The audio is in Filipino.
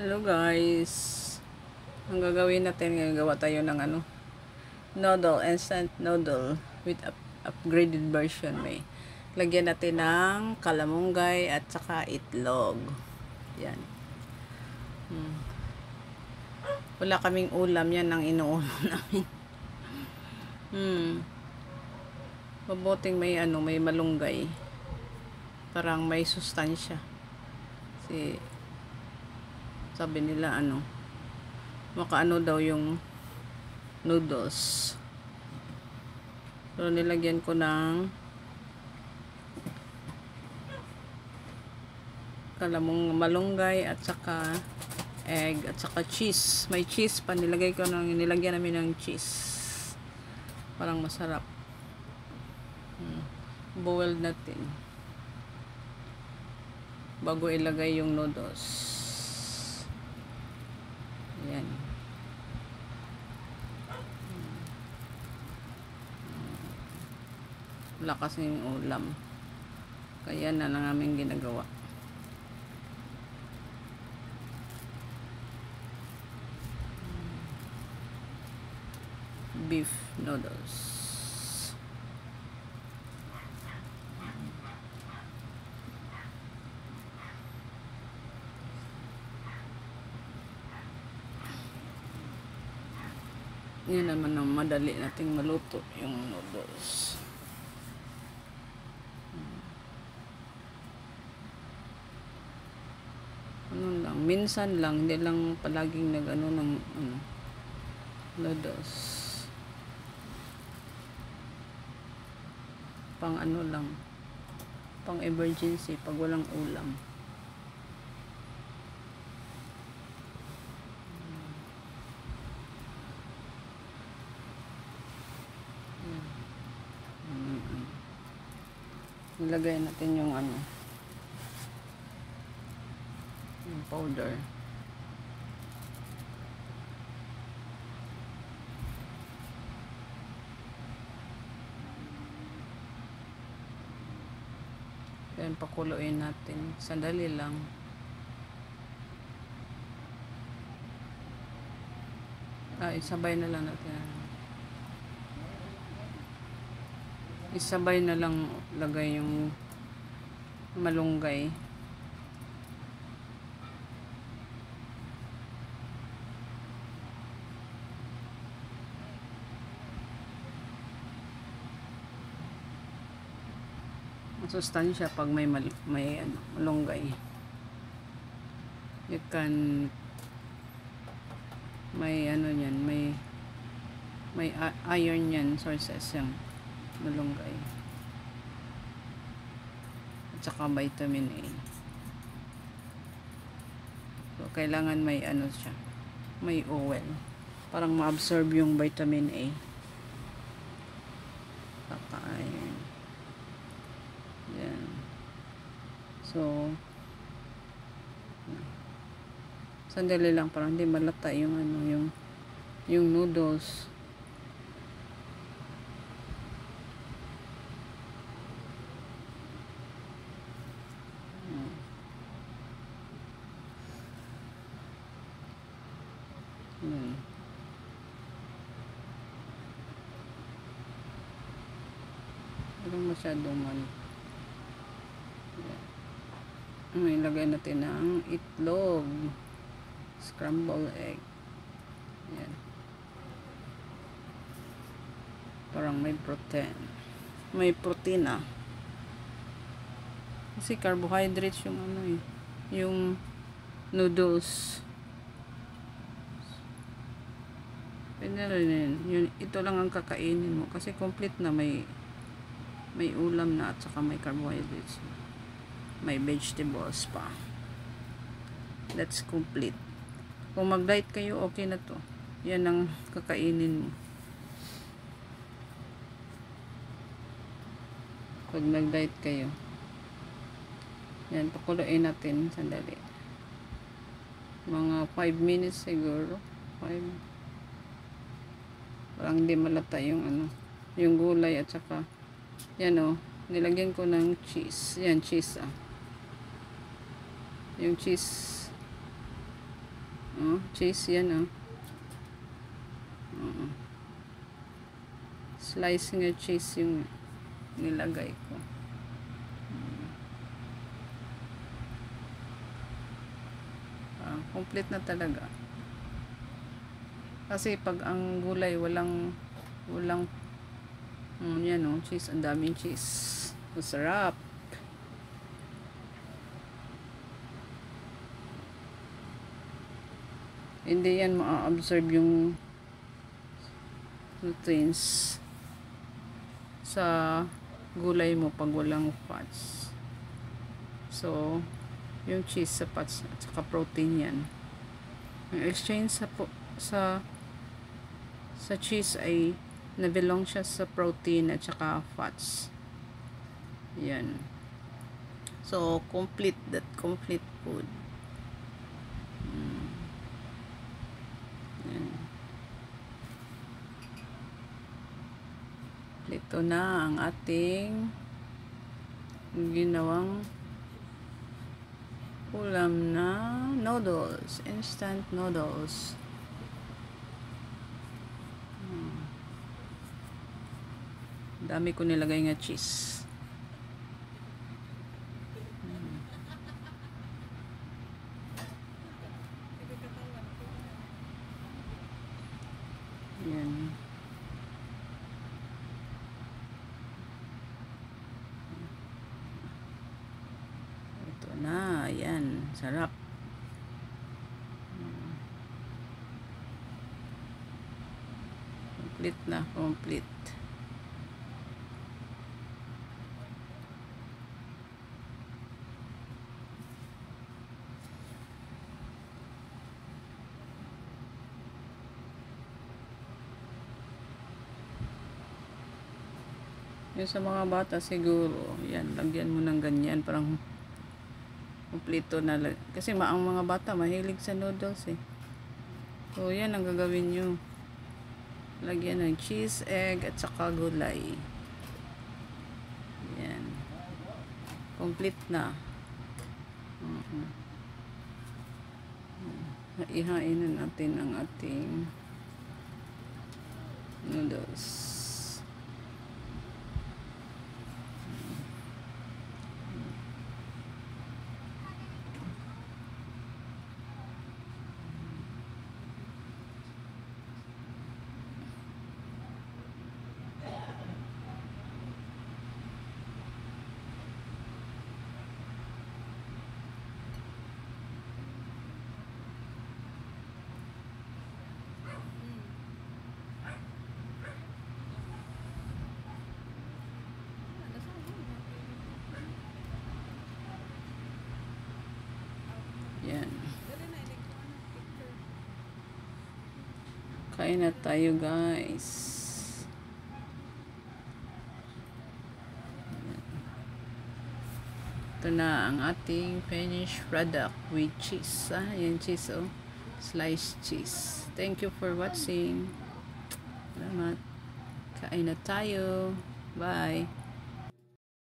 Hello guys. Ang gagawin natin ngayon, gawa tayo ng noodle, instant noodle with upgraded version. May lagyan natin ng kalamunggay at saka itlog. Yan. Wala kaming ulam, yan ang inuulam namin. Mabuting may malunggay. Parang may sustansya. Kasi sabi nila makaano daw yung noodles. So nilagyan ko ng malunggay at saka egg at saka cheese. May cheese pa, nilagyan namin ng cheese. Parang masarap. Boil natin bago ilagay yung noodles. Ayan. Wala kasing ulam. Kaya na lang namin ginagawa. Beef noodles. Yan naman ang madali nating maluto, yung noodles. Minsan lang, hindi lang palaging ng noodles. Pang lang, pang emergency pag walang ulam. Nilagay natin yung yung powder. Then pakuluin natin. Sandali lang. Isabay na lang natin. Isabay na lang lagay yung malunggay. Masustansya pag may malunggay. You can may yan, may iron yan sources yung malunggay at saka vitamin A. So kailangan may siya, may oil, parang ma-absorb yung vitamin A. Kakain yan. So sandali lang, parang hindi malata yung yung noodles. Parang masyadong ilagay natin ng itlog, scrambled egg. Yan. Parang may protein kasi carbohydrates yung yung noodles. Pwede rin yun. Ito lang ang kakainin mo kasi complete na, may ulam na at saka may carbohydrates, may vegetables pa. That's complete. Kung mag-diet kayo, okay na to. Yan ang kakainin mo pag nag-diet kayo. Yan, pakuluin natin sandali, mga 5 minutes siguro. 5, parang hindi malata yung yung gulay at saka yan nilagyan ko ng cheese. Yan, cheese yung cheese Oh, cheese yan, oh. Slice nga cheese yung nilagay ko. Complete na talaga. Kasi pag ang gulay walang yan, oh, cheese, ang daming cheese. Masarap. Hindi yan ma-absorb yung nutrients sa gulay mo pag walang fats. So, yung cheese sa fats at saka protein yan. Yung exchange sa cheese ay na-belong siya sa protein at saka fats. Yan. So, complete food. Ito na ang ating ginawang ulam na noodles, instant noodles. Dami ko nilagay nga cheese. Yan. Ito na, yan, sarap. Complete na, complete. Yung sa mga bata siguro, yan, lagyan mo ng ganyan, parang kumplito na. Kasi ang mga bata mahilig sa noodles eh. So yan ang gagawin nyo. Lagyan ng cheese, egg, at saka gulay. Yan. Complete na. Ihain na natin ang ating noodles. Yan. Kain na tayo, guys. Ito na ang ating finished product with cheese. Yan cheese, oh. Sliced cheese. Thank you for watching. Salamat. Kain na tayo. Bye.